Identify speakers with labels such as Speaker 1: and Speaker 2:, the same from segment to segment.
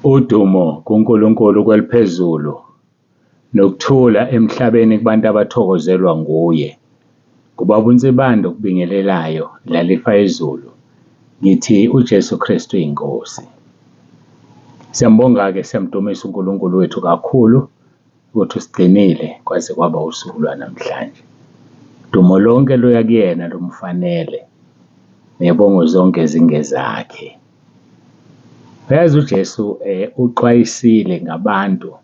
Speaker 1: Udumo kuNkulunkulu kweliphezulu nokuthula emhlabeni kubantu abathokozelwa nguye. Kubaba uNsibando okubingelelayo lalifa ezulu. Ngithi uJesu Kristu uyinkosi. Siyambonga-ke siyamdumisa uNkulunkulu wethu kakhulu ukuthi usigcinile kwaze kwaba usuku lwanamhlanje. Dumo lonke luya kuyena lumfanele, nebongo zonke zingezakhe. Uyazi uJesu uxwayisile ngabantu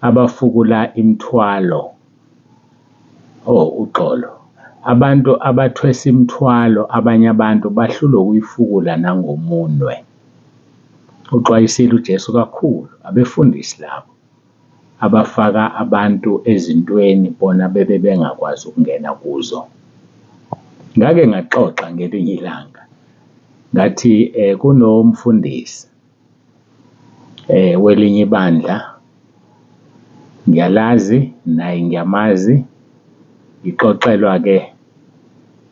Speaker 1: abafukula imithwalo. Uxolo. Abantu abathwesa imithwalo, abanye abantu bahlulwe ukuyifukula nangomunwe. Uxwayisile uJesu kakhulu abefundisi labo abafaka abantu ezintweni bona bebe bengakwazi ukungena kuzo. Ngake ngaxoxa ngelinye ilanga ngathi kunomfundisi welinye ibandla, ngiyalazi naye ngiyamazi, ngixoxelwa-ke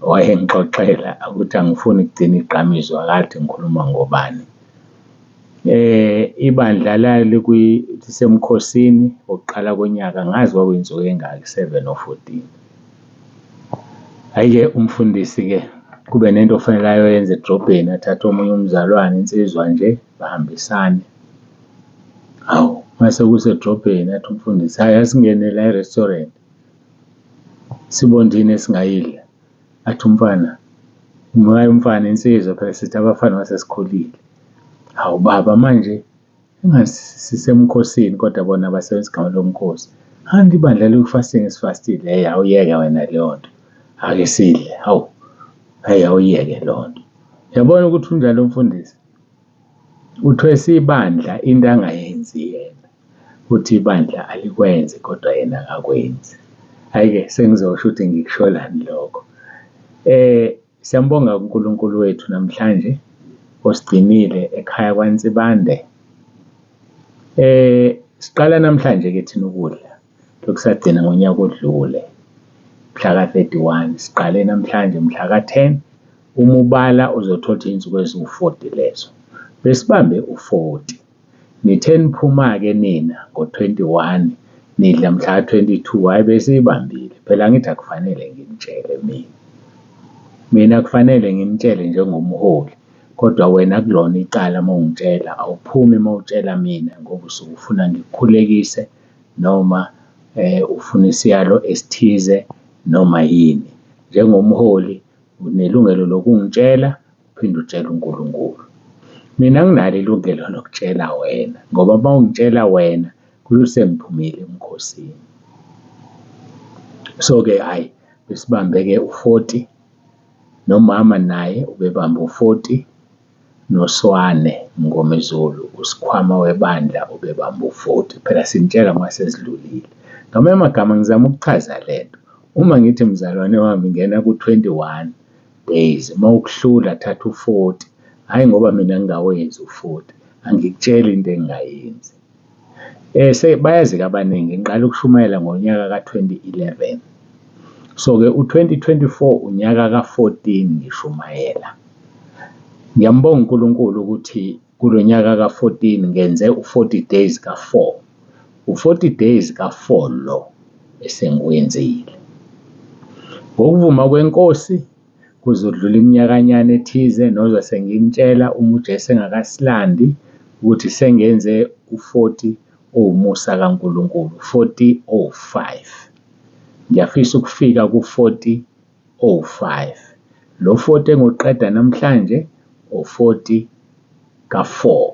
Speaker 1: wayengixoxela ukuthi angifuni ukugcina igqamizo akade ngikhuluma ngobani. Ibandla lisemkhosini wokuqala konyaka, ngazi kwakuyinsuku engaki 7 or 14. Hhayi-ke umfundisi-ke kube nento ofanele ayoyenza edrobheni, athathe omunye umzalwane, insizwa nje bahambisane. Hawu, mase kusedrobheni athi umfundisi, hhayi asingene la e-restaurant sibondini esingayidla. Athi umfana insizwa, phela sithi abafana basesikhulile. Hawu baba, manje sisemkhosini kodwa bona basebenza igama lomkhosi. Kanti ibandla lokufasting sifastile. Hey, awuyeke wena leyo nto, ake sidle. Hawu, hey, awuyeke leyo nto. Uyabona ukuthi unjalo umfundisi uthwesa ibandla into angayenzi yena, uthi ibandla alikwenzi kodwa yena akakwenzi. Hhayi-ke sengizosho ukuthi ngikusholani lokho. Siyambonga uNkulunkulu wethu namhlanje osigcinile ekhaya kwaNsibande. Siqala namhlanje-ke thina ukudla lokusagcina ngonyaka odlule mhla ka-31. Siqale namhlanje mhla ka-10. Uma ubala uzothola ukuthi iy'nsuku eziwu-40 lezo. Besibambe u-40. Nithe niphuma-ke nina ngo-21 nidla mhla ka-22. Hhayi besiyibambile. Phela ngithi akufanele nginitshele mina kufanele nginitshele njengomholi, kodwa wena kulona icala uma ungitshela, awuphumi uma utshela mina ngoba usuke ufuna ngikukhulekise noma ufuna isiyalo esithize noma yini. Njengomholi unelungelo lokungitshela uphinde utshele uNkulunkulu. Mina anginalo ilungelo lokutshela wena ngoba uma ungitshela wena kuyo sengiphumile emkhosini. So-ke hhayi besibambe-ke u-40, nomama naye ubebamba u-40, noSwane Ngomezulu usikhwama webandla ubebamba u-40. Phela sinitshela uma sesidlulile. Ngamanye amagama ngizama ukuchaza lento. Uma ngithi mzalwane wami ngena ku-21 days, uma ukuhlula thatha u-40. Hhayi ngoba mina ngingawenzi u-40, angikutsheli into engingayenzi. Bayazi-ke abaningi ngiqala ukushumayela ngonyaka ka-2011. So-ke u-2024 unyaka ka-14 ngishumayela. Ngiyambonga uNkulunkulu ukuthi kulo nyaka ka-14 ngenze u-40 days ka-4. U-40 days ka-4 lo esengiwenzile. Ngokuvuma kwenkosi kuzodlula iminyakanyana ethize nozwa senginitshela uma uJesu engakasilandi ukuthi sengenze u-40 owumusa kaNkulunkulu, 40:05. Ngiyafisa ukufika ku-40:05. Lo 40 engoqeda namhlanje u-40 ka-4.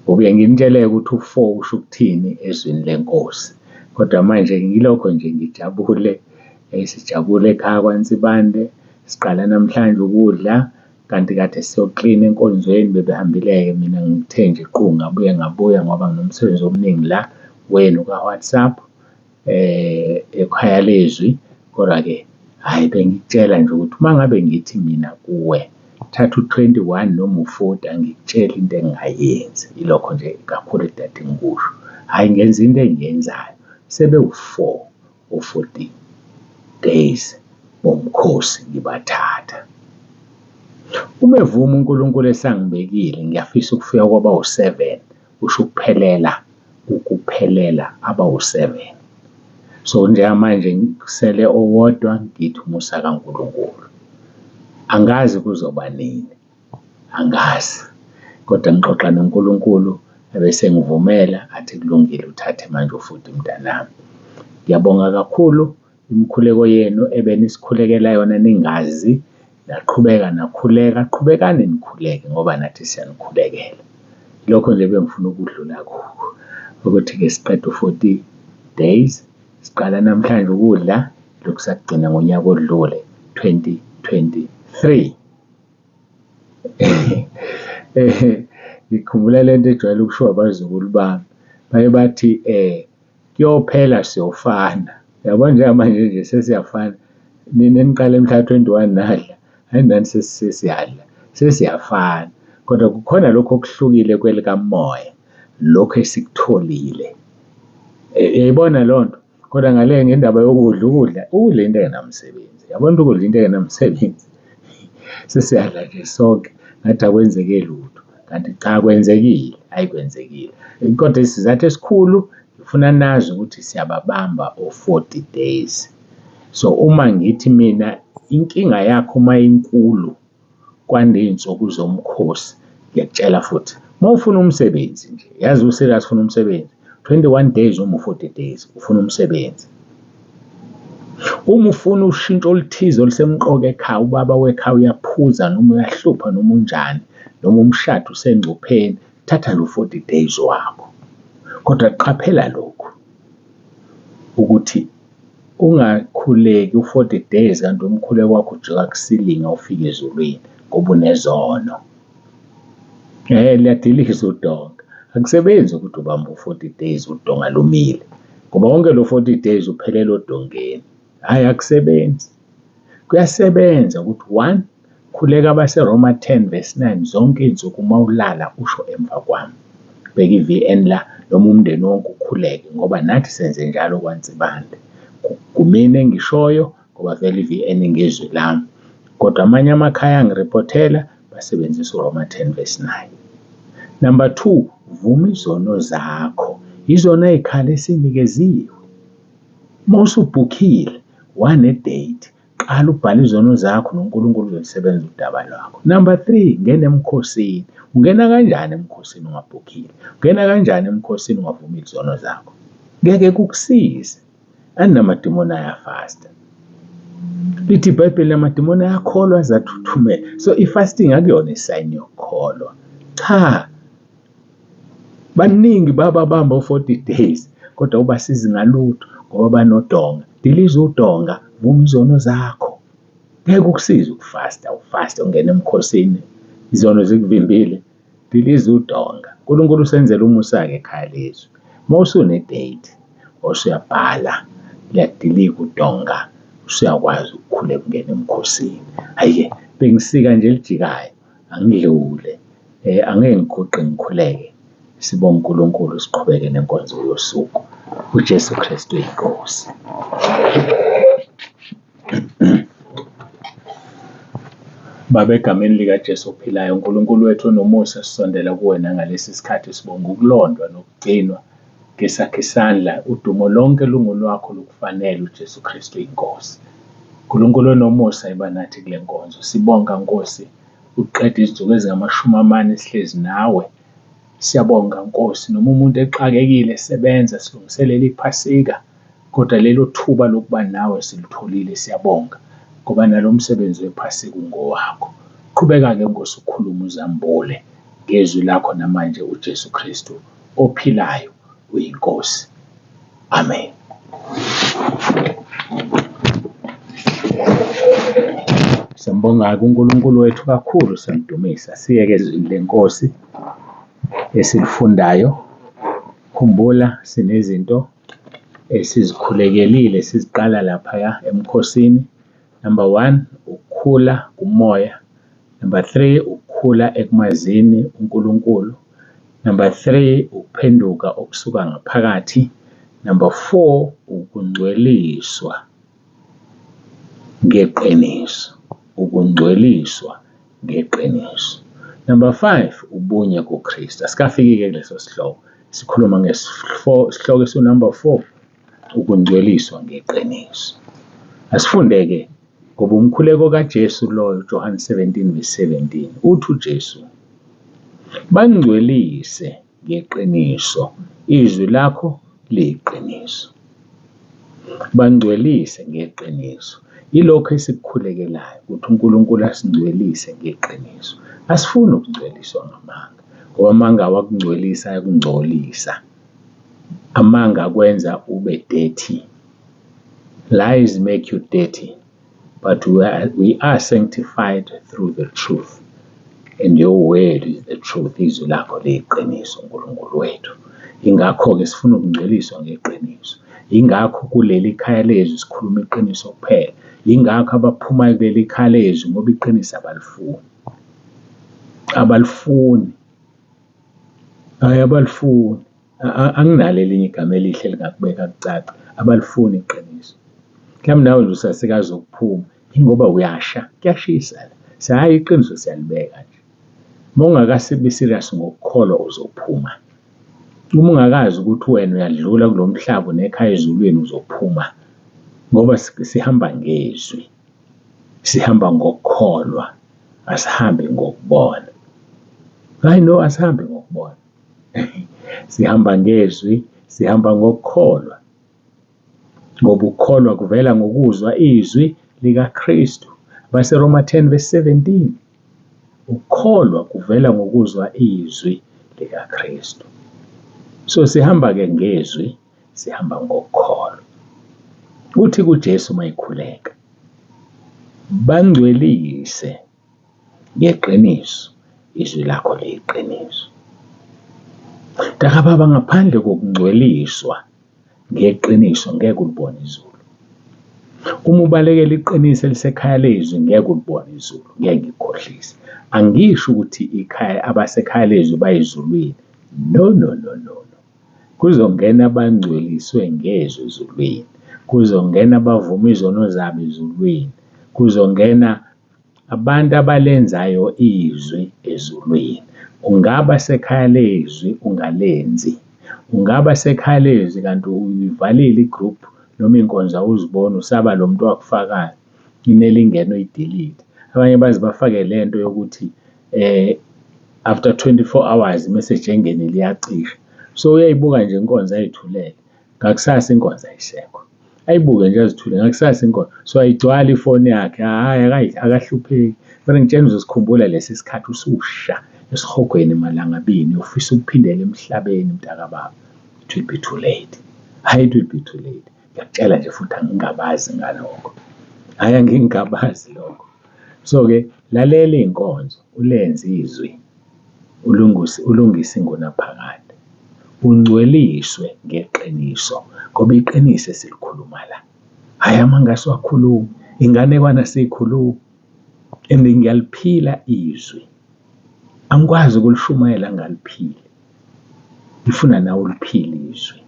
Speaker 1: Ubuye nginitshele-ke ukuthi u-4 usho ukuthini ezwini lenkosi. Kodwa manje ngilokho nje ngijabule, sijabule ekhaya kwaNsibande. Siqala namhlanje ukudla kanti kade siyoklina enkonzweni, bebehambile-ke mina ngithe nje ngabuya ngoba nginomsebenzi omningi la wenu ka-WhatsApp ekhaya lezwi. Kodwa-ke hhayi bengikutshela nje ukuthi uma ngabe ngithi mina kuwe thatha u-21 noma u-40 angikutsheli into engingayenzi. Ilokho nje kakhulu ekade ngikusho. Hhayi ngenza into engiyenzayo. Sebe-4 u-40 days bomkhosi ngibathatha. Uma evuma uNkulunkulu esangibekile ngiyafisa ukufika kwaba u7 usho ukuphelela aba u7. So njengamanje kusele owodwa ngithi umusa kaNkulunkulu. Angazi kuzoba nini, angazi, kodwa ngixoxa noNkulunkulu ebese ngivumela athi kulungile uthathe manje ufuthi mntanami. Ngiyabonga kakhulu imikhuleko yenu ebenisikhulekela yona ningazi, naqhubeka nakhuleka, qhubekani nikhuleke ngoba nathi siyanikhulekela. Lokho nje bengifuna ukudlula kukho ukuthi-ke siqede u40 days, siqala namhlanje ukudla lokhu sakugcina ngonyaka odlule 2023. Ngikhumbula lento ejwayele ukushiwo abazukulu bami, baye bathi kuyophela siyofana. Yabona njengamanje nje sesiyafana. Nina eniqala mhla 21 nadla, hayi nani sesiyadla, sesiyafana. Kodwa kukhona lokho okuhlukile kwelikamoya, lokho esikutholile. Yayibona lonto. Kodwa ngale ngendaba ukudla into engenamsebenzi. Yabona ukudla into engenamsebenzi. Sesiyadla nje sonke ngathi akwenzeke lutho, kanti cha kwenzekile, ayikwenzekile. Kodwa isizathu esikhulu ngifuna nazi ukuthi siyababamba o40 days. So uma ngithi mina inkinga yakho uma inkulu kwande iy'nsuku zomkhosi, ngiyakutshela futhi uma ufuna umsebenzi nje, yazi userious ufuna umsebenzi, 21 days uma u40 days ufuna umsebenzi. Uma ufuna ushintsho oluthize olusemqoka ekhaya, ubaba wekhaya uyaphuza noma uyahlupha noma unjani, noma umshado usengcupheni, thatha lo 40 days wakho. Kodwa qaphela lokhu ukuthi ungakhuleki u40 days kanti umkhuleko wakho ujika kusilinga ufike ezulwini ngoba unezono. Liyadiliza udonga. Akusebenzi ukuthi ubambe u40 days udonga lumile ngoba wonke lo 40 days uphelela odongeni. Hayi, akusebenzi. Kuyasebenza ukuthi 1, khuleka abaseRoma 10:9 zonke iy'nsuku uma ulala usho emva kwami. Bheka iVN la noma umndeni wonke ukhuleke ngoba nathi senze njalo kwaNsibande. Kumina engishoyo ngoba vele iVN ngezwi lami. Kodwa amanye amakhaya angiripothela basebenzisa uRoma 10:9. Number 2, vuma izono zakho. Izona y'khala esinikeziwe. Uma usubhukhile, wane-date, qala ubhale izono zakho noNkulunkulu uzosebenza udaba lwakho. Number 3, ngena emkhosini. Ungena kanjani emkhosini ungabhukhile? Ungena kanjani emkhosini ungavumi izono zakho? Ngeke kukusize. Namadimoni ayafasta. Lithi iBhayibheli amadimoni ayakholwa azathuthumela. So i-fasting akuyona isayini yokukholwa. Cha. Baningi bababamba u40 days kodwa ubasizi ngalutho ngoba banodonga. Diliza udonga, vuma izono zakho. Ngeke kukusize ukufasta, ufaste ungena emkhosini, izono zikuvimbile. Diliza udonga. uNkulunkulu usenzela umusa-ke ekhaya lezwi. Uma usune-date, usuyabhala, liyadilika udonga, usuyakwazi ukukhuleka ungena emkhosini. Hhayi-ke, bengisika nje elijikayo, angidlule. Angeke ngiguqe ngikhuleke. Sibonge uNkulunkulu, siqhubeke nenkonzo yosuku. UJesu KRISTU UYINKOSI. Baba, egameni likaJesu ophilayo, uNkulunkulu wethu onomusa, sisondela kuwena ngalesi sikhathi sibonga ukulondwa nokugcinwa ngesakhe isandla. Udumo lonke lungolwakho lukufanele uJesu KRISTU UYINKOSI. uNkulunkulu onomusa iba nathi kule nkonzo. Sibonga Nkosi, uqeda izinsuku ezingama40 sihlezi nawe. Siyabonga Nkosi, noma umuntu exakekile esebenza silungiselela iphasika, kodwa lelo thuba lokuba nawe silitholile. Siyabonga ngoba nalo msebenzi wephasika ungowakho. Qhubeka-ke Nkosi ukhuluma uzambule ngezwi lakho namanje uJesu KRISTU ophilayo uyinkosi. Amen. Siyambonga uNkulunkulu wethu kakhulu, siyamdumisa. Siyeke ezwini lenkosi esilifundayo. Khumbula sinezinto esizikhulekelile siziqala laphaya emkhosini. Number 1, ukukhula kumoya. Number 3, ukukhula ekumazini uNkulunkulu. Number 3, ukuphenduka okusuka ngaphakathi. Number 4, ukungcweliswa ngeQiniso. Ukungcweliswa ngeqiniso. Number 5, ubunye kuKristu. Asikafiki-ke kuleso sihloko. Sikhuluma ngesihloko esinumber 4, ukungcweliswa ngeqiniso. Asifunde-ke ngoba umkhuleko kaJesu loyo, John 17:17, uthi uJesu, bangcwelise ngeqiniso, izwi lakho liyiqiniso. Bangcwelise ngeqiniso. Yilokho esikukhulekelayo ukuthi uNkulunkulu asingcwelise ngeqiniso. Asifuni ukungcweliswa ngamanga, ngoba amanga awakungcwelisa, ayakungcolisa. Amanga akwenza ube dirty. Lies make you dirty, but we are sanctified through the truth. And your word is the truth. Izwi lakho liyiqiniso, uNkulunkulu wethu. Ingakho-ke sifuna ukungcweliswa ngeqiniso. Ingakho kuleli khaya lezwi sikhuluma iqiniso kuphela. Ingakho abaphumayo kuleli khaya lezwi ngoba iqiniso abalifuni. Abalifuni. Hayi, abalifuni. Anginalo elinye igama elihle lingakubeka kucaca. Abalifuni iqiniso. Mhlawumbe nawe nje usasekazi ukuphuma, ingoba uyasha, kuyashisa. Hayi, iqiniso siyalibeka nje. Uma ungakasibi serious ngokukholwa uzophuma. Uma ungakazi ukuthi wena uyadlula kulo mhlaba nekhaya ezulwini uzophuma, ngoba sihamba ngezwi, sihamba ngokukholwa, asihambi ngokubona. Hayi no, asihambi ngokubona. Sihamba ngezwi, sihamba ngokukholwa, ngoba ukukholwa kuvela ngokuzwa izwi likaKristu. BaseRoma 10:17, ukukholwa kuvela ngokuzwa izwi likaKristu. So sihamba-ke ngezwi, sihamba ngokukholwa. Uthi kuJesu mayikhuleka, bangcwelise ngeqiniso, izwi lakho liyiqiniso. Baba, ngaphandle kokungcweliswa ngeqiniso ngeke ulibone izulu. Uma ubalekela iqiniso elisekhaya lezwi ngeke ulibone izulu, ngeke ngikukhohlise. Angisho ukuthi ikhaya abasekhaya lezwi bayizulwini. No. Kuzongena abangcweliswe ngezwi ezulwini. Kuzongena abavuma izono zabo ezulwini. Kuzongena abantu abalenzayo izwi ezulwini. Ungaba sekhaya lezwi ungalenzi. Ungaba sekhaya lezwi kanti uyivalile igroup noma inkonzo awuzibona, usaba lo muntu wakufakayo, inelingeno uyidelete. Abanye baze bafake lento yokuthi after 24 hours message engene liyacisha. So uyayibuka nje inkonzo ayithulele, ngakusasa inkonzo ayisekho. Ayibuke nje azithule, ngakusasa inkonzo. So ayigcwala ifoni yakhe, hayi akahlupheki. Kodwa ngitshela uzosikhumbula lesi sikhathi ususha esihogweni malangabini, ufisa ukuphindela emhlabeni mntakababa. It will be too late. Hayi, it will be too late. Ngiyakutshela nje futhi angingabazi ngalokho. Hayi, angingabazi lokho. So-ke lalela inkonzo, ulenze izwi, ulungise ingunaphakade. Ungcweliswe ngeqiniso, ngoba iqiniso esilikhuluma la. Hayi, amanga siwakhuluma, inganekwana siyikhuluma. And ngiyaliphila izwi. Angikwazi ukulishumayela ngaliphile. Ngifuna nawe uliphile izwi.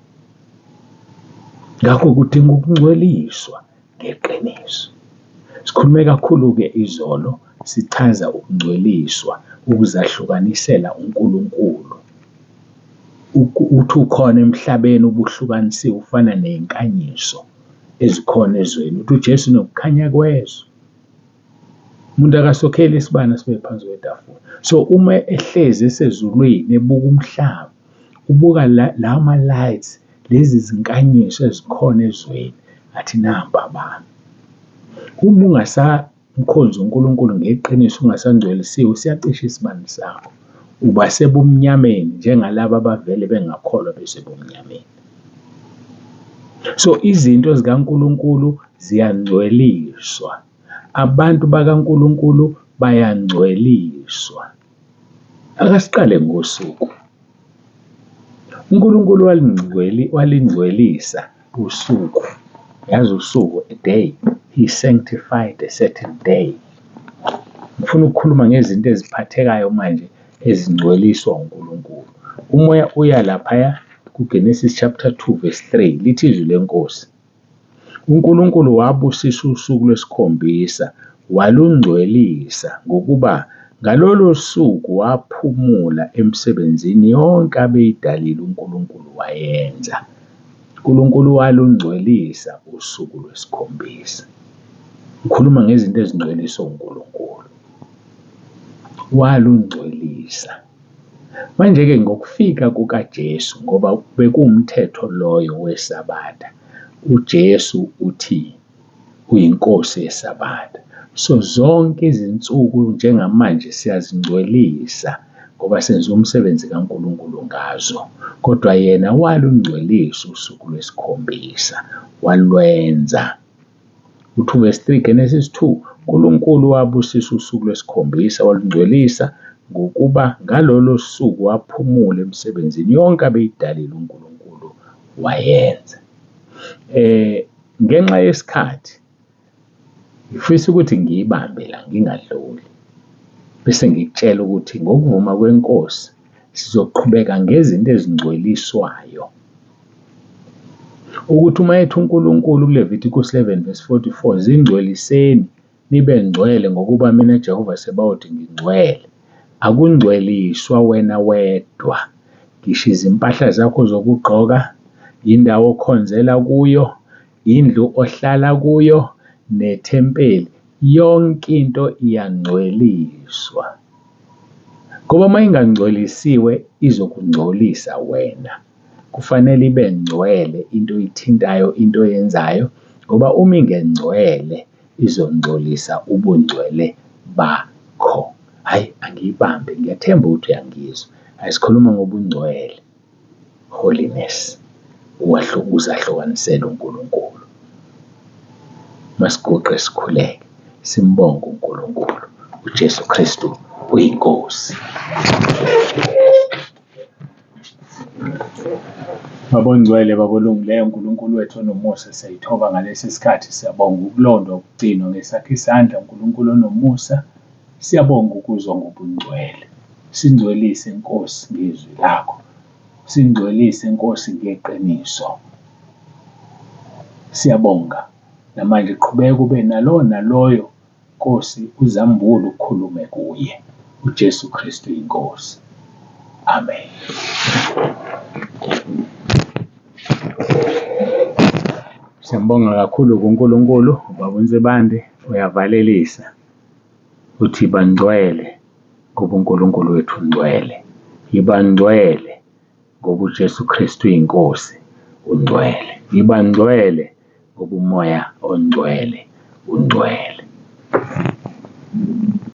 Speaker 1: Ngakho kudinga ukungcweliswa ngeqiniso. Sikhulume kakhulu-ke izolo, sichaza ukungcweliswa, ukuzahlukanisela uNkulunkulu. Uthi ukhona emhlabeni ubuhlukanisiwe ufana ney'nkanyiso ezikhona ezweni. Uthi uJesu nokukhanya kwezwe. Umuntu akasokheli isibane sibe phansi kwetafula. So uma ehlezi esezulwini ebuka umhlaba, ubuka lawo ma-lights, lezi zinkanyiso ezikhona ezweni, athi namba bami. Uma ungasamkhonza uNkulunkulu ngeqiniso, ungasangcwelisiwe, siyacisha isibani sakho. Uba sebumnyameni njengalabo abavele bengakholwa besebumnyameni. So izinto zikaNkulunkulu ziyangcweliswa. Abantu bakaNkulunkulu bayangcweliswa. Akasiqale ngosuku. uNkulunkulu walingcwelisa usuku. Yazi usuku, a day. He sanctified a certain day. Ngifuna ukukhuluma ngezinto eziphathekayo manje ezingcweliswa uNkulunkulu. Umoya uya laphaya kuGenesis chapter 2:3 lithi izwi leNkosi. uNkulunkulu wabusisa usuku lwesikhombisa walungcwelisa ngokuba ngalolo suku waphumula emsebenzini yonke abeyidalile uNkulunkulu wayenza. uNkulunkulu walungcwelisa usuku lwesikhombisa. Ngikhuluma ngezinto ezingcweliswa uNkulunkulu. Walungcwelisa. Manje-ke ngokufika kukaJesu, ngoba bekuwumthetho loyo weSabatha, uJesu uthi uyinkosi yeSabatha. So zonke izinsuku njengamanje siyazingcwelisa ngoba senza umsebenzi kaNkulunkulu ngazo. Kodwa yena walungcwelisa usuku lwesikhombisa, walwenza. Uthi verse 3 Genesis 2, uNkulunkulu wabusisa usuku lwesikhombisa walungcwelisa ngokuba ngalolo suku waphumula emsebenzini yonke abeyidalile uNkulunkulu wayenza. Ngenxa yesikhathi ngifisa ukuthi ngiyibambe la ngingadluli, bese ngikutshela ukuthi ngokuvuma kwenkosi sizoqhubeka ngezinto ezingcweliswayo. Ukuthi uma ethi uNkulunkulu kuLeviticus 11 verse 44, zingcweliseni nibe ngcwele ngokuba mina Jehova Sebawothi ngingcwele. Akungcweliswa wena wedwa, ngisho izimpahla zakho zokugqoka, indawo okhonzela kuyo, indlu ohlala kuyo, nethempeli, yonke into iyangcweliswa. Ngoba uma ingangcwelisiwe izokungcolisa wena. Kufanele ibe ngcwele into oyithintayo, into oyenzayo, ngoba uma ingengcwele izongcolisa ubungcwele bakho. Hayi, angiyibambe, ngiyathemba ukuthi uyangizwa. Asikhuluma ngobungcwele, holiness, uzahlukanisela uNkulunkulu. Masiguqe sikhuleke, simbonge uNkulunkulu. UJesu Kristu uyinkosi. Babongcwele babolungileyo, uNkulunkulu wethu onomusa, siyayithoba ngalesi sikhathi. Siyabonga ukulondwa ukugcinwa ngesakho isandla, uNkulunkulu onomusa. Siyabonga ukuzwa ngobungcwele. Singcwelise Nkosi ngezwi lakho. Singcwelise Nkosi ngeqiniso. Siyabonga. Namanje qhubeka ube naloyo Nkosi uzambule ukhulume kuye. UJesu Kristu inkosi. Amen. Siyambonga kakhulu kuNkulunkulu, ubaba uNzebande, uyavalelisa. Uthi bangcwele ngoba uNkulunkulu wethu ungcwele. Ibangcwele ngoba uJesu Kristu inkosi ungcwele. Ibangcwele ngoba umoya ongcwele ungcwele.